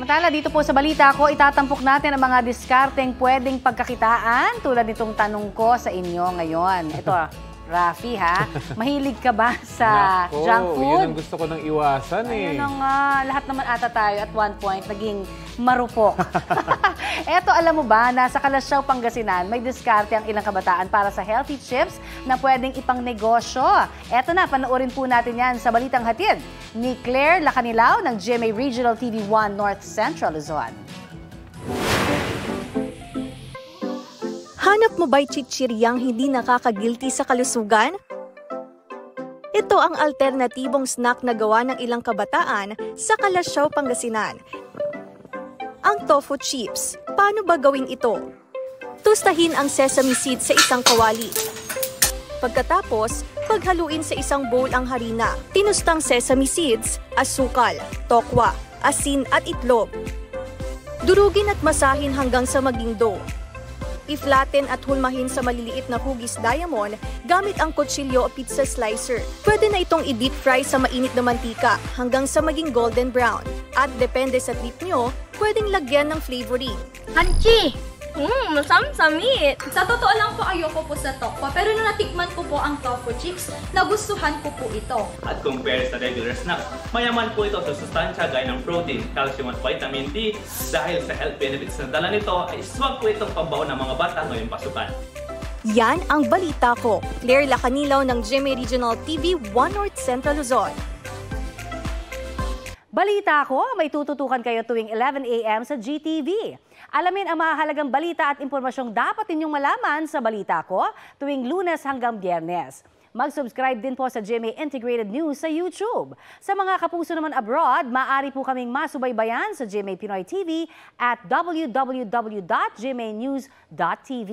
Samantala, dito po sa balita ko, itatampok natin ang mga diskarteng pwedeng pagkakitaan tulad nitong tanong ko sa inyo ngayon. Ito, Rafi ha, mahilig ka ba sa junk food? Yun ang gusto ko nang iwasan eh. Ayun na nga, lahat naman ata tayo at one point naging marupok. Eto, alam mo ba, nasa Kalasyaw, Pangasinan, may diskarte ang ilang kabataan para sa healthy chips na pwedeng ipang negosyo. Eto na, panoorin po natin yan sa Balitang Hatid ni Claire Lacanilaw ng GMA Regional TV 1 North Central Luzon. Hanap mo ba'y chichiryang hindi nakakagilty sa kalusugan? Ito ang alternatibong snack na gawa ng ilang kabataan sa Kalasyaw, Pangasinan. Ang tofu chips. Paano ba gawin ito? Tustahin ang sesame seeds sa isang kawali. Pagkatapos, paghaluin sa isang bowl ang harina, tinustang sesame seeds, asukal, tokwa, asin at itlog. Durugin at masahin hanggang sa maging dough. I-flatten at hulmahin sa maliliit na hugis diamond gamit ang kutsilyo o pizza slicer. Pwede na itong i-deep fry sa mainit na mantika hanggang sa maging golden brown. At depende sa tip nyo, pwedeng lagyan ng flavoring. Hanchi! Masam-samit! Sa totoo lang po, ayoko po sa tokwa, pero nung natikman ko po ang tofu chips, nagustuhan ko po ito. At compare sa regular snack, mayaman po ito sa sustansya gaya ng protein, calcium at vitamin D. Dahil sa health benefits na dala nito, ay swak po itong pambaon ng mga bata ngayong pasukan. Yan ang balita ko. Claire Lacanilaw ng GMA Regional TV 1 North Central Luzon. Balita ko, may tututukan kayo tuwing 11 a.m. sa GTV. Alamin ang mahalagang balita at impormasyong dapat ninyong malaman sa Balita Ko tuwing Lunes hanggang Biyernes. Mag-subscribe din po sa GMA Integrated News sa YouTube. Sa mga kapuso naman abroad, maaari po kaming masubaybayan sa GMA Pinoy TV at www.gmanews.tv.